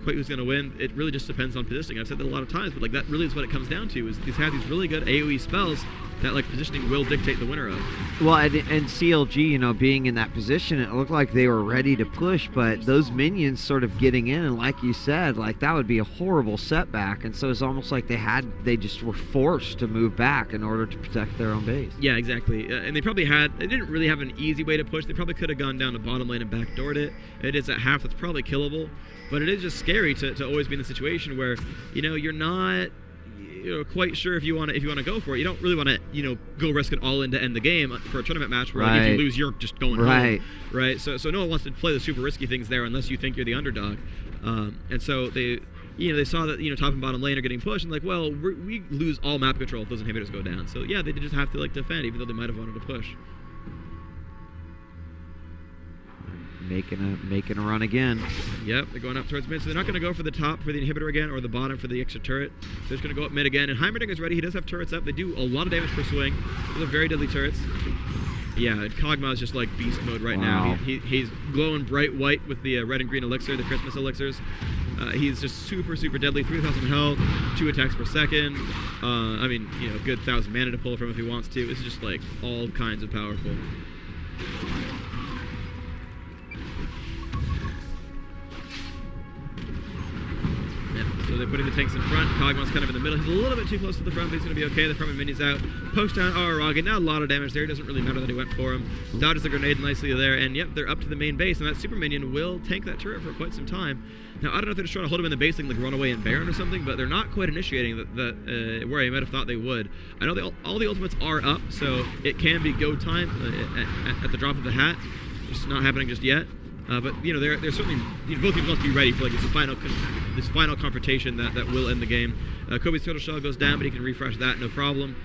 quite who's going to win. It really just depends on positioning. I've said that a lot of times, but like that really is what it comes down to. Is these have these really good AOE spells that like positioning will dictate the winner of. Well, and CLG, you know, being in that position, it looked like they were ready to push, but those minions sort of getting in, and like you said, like that would be a horrible setback, and so it's almost like they just were forced to move back in order to protect their own base. Yeah, exactly. And they didn't really have an easy way to push. They probably could have gone down to bottom lane and backdoored it. It is at half that's probably killable, but it is just scary to always be in the situation where, you know, you're not quite sure if you want to go for it. You don't really want to go risk it all in to end the game for a tournament match where like, if you lose you're just going home, right? So no one wants to play the super risky things there unless you think you're the underdog. And so they saw that top and bottom lane are getting pushed and like, well, we lose all map control if those inhibitors go down. So yeah, they just have to like defend even though they might have wanted to push. Making a run again. Yep, they're going up towards mid, so they're not going to go for the top for the inhibitor again or the bottom for the extra turret. They're just going to go up mid again, and Heimerdinger's ready. He does have turrets up. They do a lot of damage per swing. Those are very deadly turrets. Yeah, Kog'Maw is just like beast mode right now. He's glowing bright white with the red and green elixir, the Christmas elixirs. He's just super, super deadly. 3,000 health, 2 attacks per second. I mean, a good 1,000 mana to pull from if he wants to. It's just like all kinds of powerful. So they're putting the tanks in front. Kog'Maw's kind of in the middle. He's a little bit too close to the front, but he's going to be okay. The front minions out. Post down Araragi. Now a lot of damage there. It doesn't really matter that he went for him. Dodges the grenade nicely there. And yep, they're up to the main base. And that super minion will tank that turret for quite some time. Now, I don't know if they're just trying to hold him in the base, like run away and Baron or something, but they're not quite initiating where I might have thought they would. I know all the ultimates are up, so it can be go time at the drop of the hat. It's not happening just yet. But they're certainly both people must be ready for like this final confrontation that will end the game. Kobe's turtle shell goes down, but he can refresh that no problem.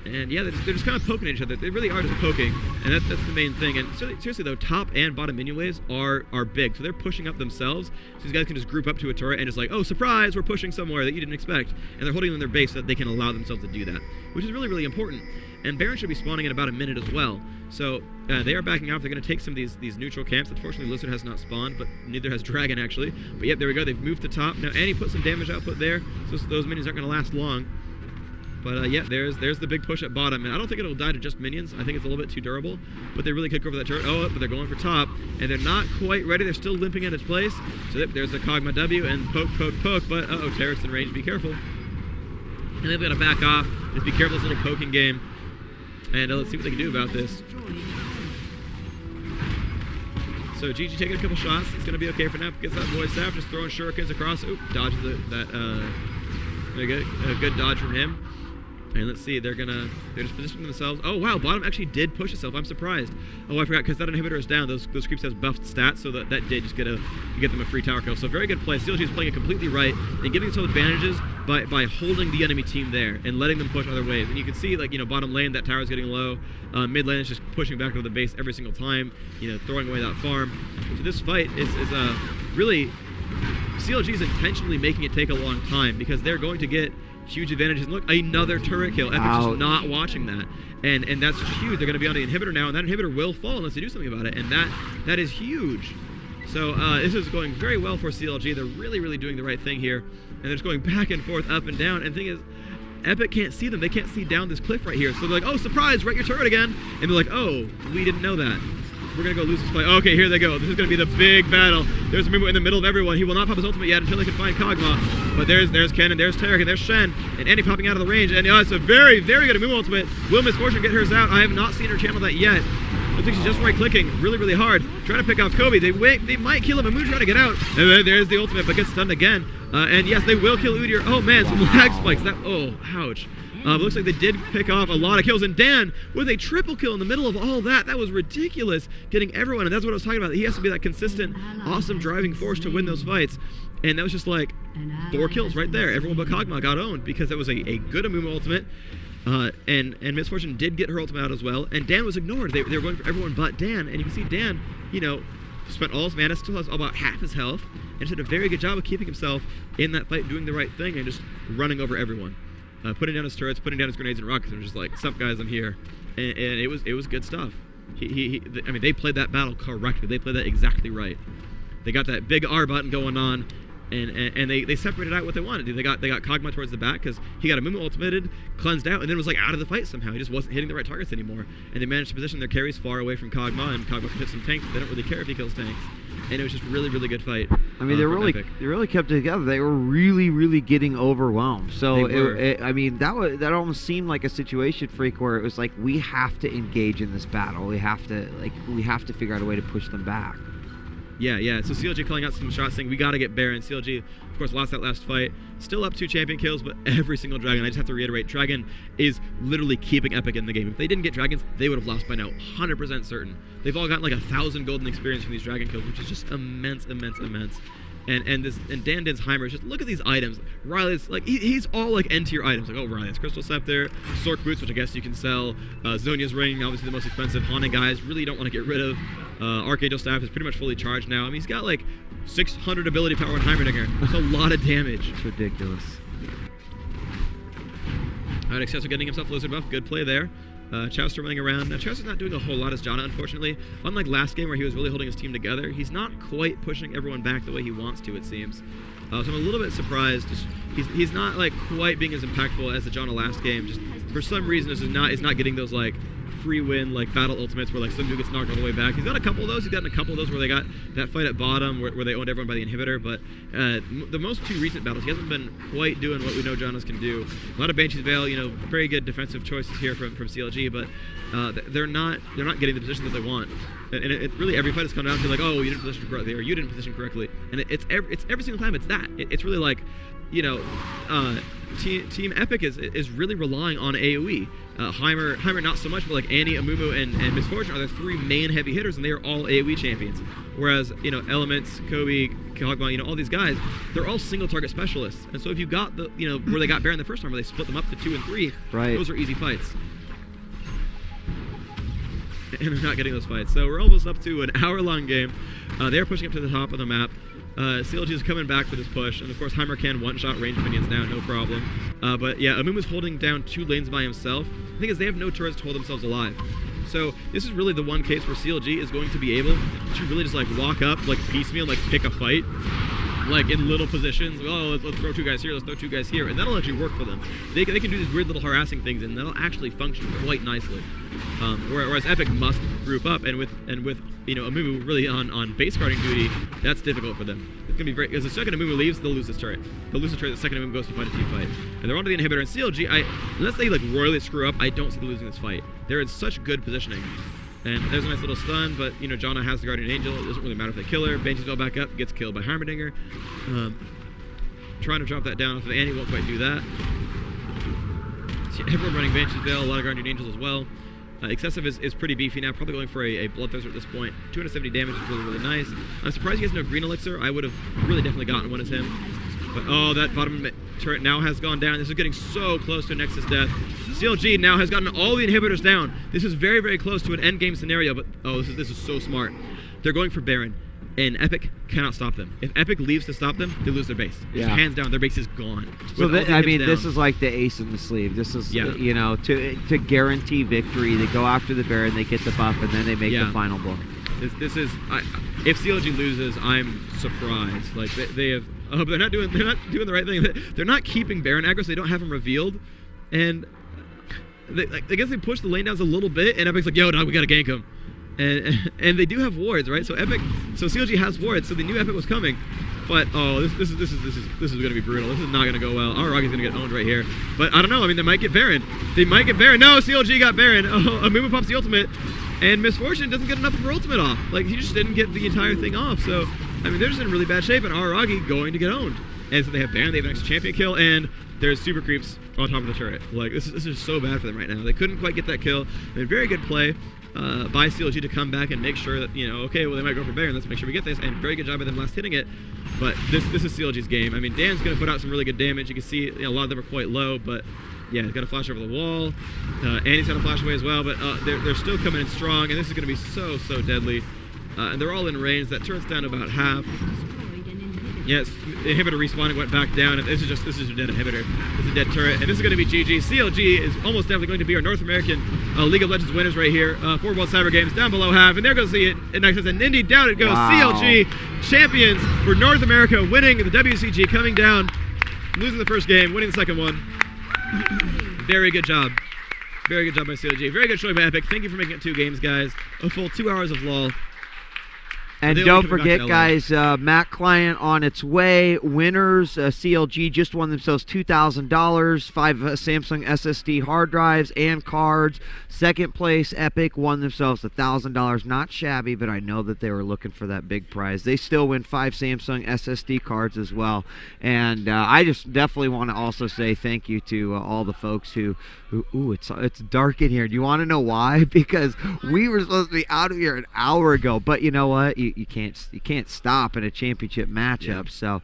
And yeah, they're just kind of poking at each other. They really are just poking, and that's the main thing. And seriously though, top and bottom minion waves are big, so they're pushing up themselves. So these guys can just group up to a turret and just like, oh surprise, we're pushing somewhere that you didn't expect, and they're holding in their base so that they can allow themselves to do that, which is really, really important. And Baron should be spawning in about a minute as well. So they are backing off. They're going to take some of these neutral camps. Unfortunately, Lizard has not spawned, but neither has Dragon, actually. But yep, there we go. They've moved to top. Now, Annie put some damage output there, so those minions aren't going to last long. But yeah, there's the big push at bottom. And I don't think it'll die to just minions. I think it's a little bit too durable. But they really kick over that turret. Oh, but they're going for top. And they're not quite ready. They're still limping at its place. So there's the Kog'Maw W and poke, poke, poke. But uh-oh, terrorists in range. Be careful. And they've got to back off. Just be careful, this little poking game. And let's see what they can do about this. So GG taking a couple shots. It's going to be okay for now. Gets that voice staff, just throwing shurikens across. Oop, dodges very good. A good dodge from him. And let's see, they're just positioning themselves. Oh wow, bottom actually did push itself. I'm surprised. Oh, I forgot, because that inhibitor is down. Those creeps has buffed stats, so that did just get them a free tower kill. So very good play. CLG is playing it completely right and giving themselves advantages by holding the enemy team there and letting them push other waves. And you can see, like, bottom lane, that tower is getting low. Mid lane is just pushing back into the base every single time, throwing away that farm. So this fight is really, CLG is intentionally making it take a long time because they're going to get huge advantages. And look, another turret kill. Epik's just not watching that. And that's huge. They're going to be on the inhibitor now, and that inhibitor will fall unless they do something about it. And that is huge. So this is going very well for CLG. They're really, really doing the right thing here. And they're just going back and forth, up and down. And the thing is, Epik can't see them. They can't see down this cliff right here. So they're like, oh, surprise, right your turret again. And they're like, oh, we didn't know that. We're going to go lose this fight. Okay, here they go. This is going to be the big battle. There's Mimo in the middle of everyone. He will not pop his ultimate yet until they can find Kog'Maw. But there's Ken, and there's Tarek, and there's Shen, and Annie popping out of the range. And it's a very, very good Mimo ultimate. Will Miss Fortune get hers out? I have not seen her channel that yet. I think she's just right-clicking really, really hard, trying to pick off Kobe. They might kill him, and Moon trying to get out. And then there's the ultimate, but gets stunned again. And yes, they will kill Udyr. Oh man, some lag spikes. Ouch. Looks like they did pick off a lot of kills, and Dan with a triple kill in the middle of all that. That was ridiculous, getting everyone, and that's what I was talking about. He has to be that consistent, awesome driving force to win those fights, and that was just like 4 kills right there. Everyone but Kog'Maw got owned because that was a good Amumu ultimate, and Miss Fortune did get her ultimate out as well, and Dan was ignored. They were going for everyone but Dan, and you can see Dan, spent all his mana, still has about half his health, and just did a very good job of keeping himself in that fight, doing the right thing, and just running over everyone. Putting down his turrets, putting down his grenades and rockets, and just like, sup guys, I'm here. And it was good stuff. I mean, they played that battle correctly. They played that exactly right. They got that big R button going on, And they separated out what they wanted to do. They got Kog'Maw towards the back because he got a Amumu ultimated, cleansed out, and then was like out of the fight somehow. He just wasn't hitting the right targets anymore. And they managed to position their carries far away from Kog'Maw, and Kog'Maw can hit some tanks. They don't really care if he kills tanks. And it was just really, really good fight. I mean, they really kept it together. They were really, really getting overwhelmed. So I mean, that almost seemed like a situation freak where it was like, we have to engage in this battle. We have to figure out a way to push them back. Yeah. So CLG calling out some shots saying, we got to get Baron. CLG, of course, lost that last fight. Still up 2 champion kills, but every single Dragon, I just have to reiterate, Dragon is literally keeping Epik in the game. If they didn't get Dragons, they would have lost by now, 100% certain. They've all gotten like 1,000 golden experience from these Dragon kills, which is just immense. And Dan's Heimer, just look at these items. Riley's like, he's all like end tier items. Like, oh, Riley has Crystal Scepter, Sork Boots, which I guess you can sell. Zhonya's Ring, obviously the most expensive. Haunting guys, really don't want to get rid of. Archangel Staff is pretty much fully charged now. I mean, he's got like 600 ability power on Heimerdinger. That's a lot of damage. It's ridiculous. All right, Excessor getting himself Lizard buff. Good play there. Chowster running around. Now, Chowster's not doing a whole lot as Janna, unfortunately. Unlike last game where he was really holding his team together, he's not quite pushing everyone back the way he wants to, it seems. So I'm a little bit surprised. He's not like quite being as impactful as the Janna last game. Just for some reason, this is not getting those like free win like battle ultimates where like some dude gets knocked all the way back. He's got a couple of those. He's gotten a couple of those where they got that fight at bottom where they owned everyone by the inhibitor. But the most 2 recent battles, he hasn't been quite doing what we know Janna's can do. A lot of Banshee's Veil, very good defensive choices here from CLG, but they're not getting the position that they want. And it really, every fight has come down to like, oh, you didn't position correctly, or you didn't position correctly. And it's every single time it's that. It's really like, Team Epik is really relying on AoE. Heimer not so much, but like Annie, Amumu, and Misfortune are the 3 main heavy hitters, and they are all AoE champions. Whereas, Elements, Kobe, Kog'Maw, all these guys, they're all single target specialists. And so if you got the, where they got Baron the first time, where they split them up to 2 and 3, right, those are easy fights. And they're not getting those fights. So we're almost up to an hour-long game. They're pushing up to the top of the map. CLG is coming back for this push, and of course Heimer can one-shot range minions now, no problem. But yeah, Amumu's holding down 2 lanes by himself. The thing is, they have no turrets to hold themselves alive. So this is really the one case where CLG is going to be able to really just like walk up, like piecemeal, like pick a fight, like in little positions. Oh, let's throw 2 guys here, let's throw 2 guys here, and that'll actually work for them. They can do these weird little harassing things, and that'll actually function quite nicely. Whereas Epik must group up, and with Amumu really on base guarding duty, that's difficult for them. It's gonna be very, because the second Amumu leaves, they'll lose this turret. They'll lose the turret the second Amumu goes to fight a team fight. And they're onto the inhibitor, and CLG, unless they like royally screw up, I don't see them losing this fight. They're in such good positioning. And there's a nice little stun, but Janna has the Guardian Angel. It doesn't really matter if they kill her. Banshee's all back up, gets killed by Heimerdinger. Trying to drop that down off of Annie, won't quite do that. See, everyone running Banshee's Veil, a lot of Guardian Angels as well. Excessive is pretty beefy now, probably going for a Bloodthirster at this point. 270 damage is really, really nice. I'm surprised he has no Green Elixir. I would have really definitely gotten one as him. But oh, that bottom turret now has gone down. This is getting so close to a Nexus death. CLG now has gotten all the inhibitors down. This is very, very close to an endgame scenario, but oh, this is so smart. They're going for Baron, and Epik cannot stop them. If Epik leaves to stop them, they lose their base. Yeah. Hands down, their base is gone. So this is like the ace in the sleeve. This is, to guarantee victory, they go after the Baron, they get the buff, and then they make the final blow. This is, if CLG loses, I'm surprised. Like they have, but they're not doing the right thing. They're not keeping Baron aggro, so they don't have him revealed, and I guess they push the lane downs a little bit, and Epic's like, yo, dog, we gotta gank him. And they do have wards, right? So CLG has wards, so they knew Epik was coming. But oh, this is gonna be brutal. This is not gonna go well. Aragi's gonna get owned right here. But I don't know. I mean, they might get Baron. No, CLG got Baron. Oh, Amumu pops the ultimate, and Misfortune doesn't get enough of her ultimate off. Like, he just didn't get the entire thing off. So I mean, they're just in really bad shape, and Aragi going to get owned. And so they have Baron. They have an extra champion kill, and there's super creeps on top of the turret. Like, this is so bad for them right now. They couldn't quite get that kill. And very good play by CLG to come back and make sure that, okay, well, they might go for Baron. Let's make sure we get this. And very good job by them last hitting it. But this is CLG's game. I mean, Dan's going to put out some really good damage. You can see a lot of them are quite low, but yeah, he's got a flash over the wall. Annie's got a flash away as well, but they're still coming in strong, and this is going to be so deadly. And they're all in range. That turret's down to about half. Yes, inhibitor respawning went back down. And this is a dead inhibitor. This is a dead turret, and this is going to be GG. CLG is almost definitely going to be our North American League of Legends winners right here. 4 World Cyber Games down below half, and there goes the Nexus and Indy down it goes. Wow. CLG champions for North America, winning the WCG, coming down, losing the first game, winning the second one. Very good job. Very good job by CLG. Very good showing by Epik. Thank you for making it 2 games, guys. A full 2 hours of LOL. And don't forget, guys, Mac Client on its way. Winners, CLG just won themselves $2,000, 5 Samsung SSD hard drives and cards. Second place, Epik, won themselves $1,000. Not shabby, but I know that they were looking for that big prize. They still win 5 Samsung SSD cards as well. And I just definitely want to also say thank you to all the folks who ooh, it's dark in here. Do you want to know why? Because we were supposed to be out of here an hour ago, but you know what? You can't stop in a championship matchup. Yeah. So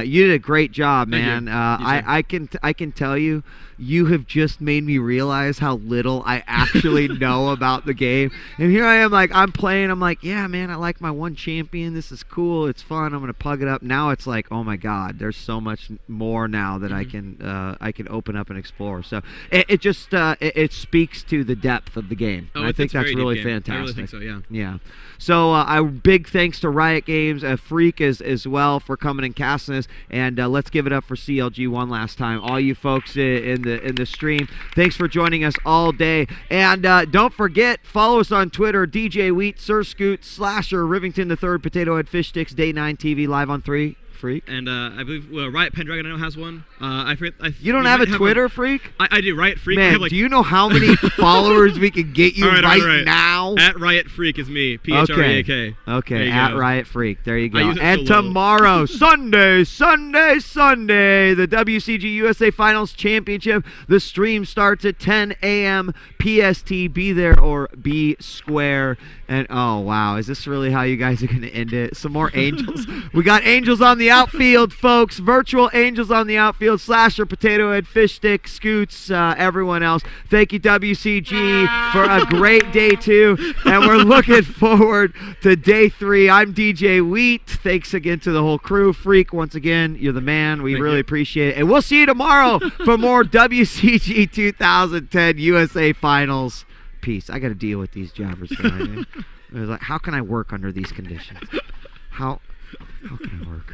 you did a great job, man. I can tell you, you have just made me realize how little I actually know about the game. And here I am, like, I'm playing. I'm like, yeah, man, I like my one champion. This is cool. It's fun. I'm gonna pug it up. Now it's like, oh my God, there's so much more now that I can open up and explore. So it just it speaks to the depth of the game. Oh, I think that's really fantastic. I really think so. Yeah. Yeah. So a big thanks to Riot Games, Freak as well for coming and casting this, and let's give it up for CLG one last time. All you folks in the stream, thanks for joining us all day, and don't forget, follow us on Twitter, DJ Wheat, Sir Scoot, Slasher, Rivington III, Potato Head, Fish Sticks, Day 9 TV, live on 3. Freak. And I believe Riot Pendragon I know has one. You don't have a Twitter, Freak? I do. Riot Freak. Man, do you know how many followers we can get you right now? At Riot Freak is me. PHREAK. Okay, at Riot Freak. There you go. And tomorrow, Sunday, the WCG USA Finals Championship. The stream starts at 10 a.m. PST. Be there or be square. And oh wow, is this really how you guys are going to end it? Some more angels. We got angels on the outfield, folks. Virtual angels on the outfield. Slasher, Potato Head, Fish Stick, Scoots, everyone else. Thank you, WCG, for a great day 2. And we're looking forward to day 3. I'm DJ Wheat. Thanks again to the whole crew. Freak, once again, you're the man. We really appreciate it. And we'll see you tomorrow for more WCG 2010 USA Finals. Peace. I got to deal with these jobbers tonight. Like, how can I work under these conditions? How can I work?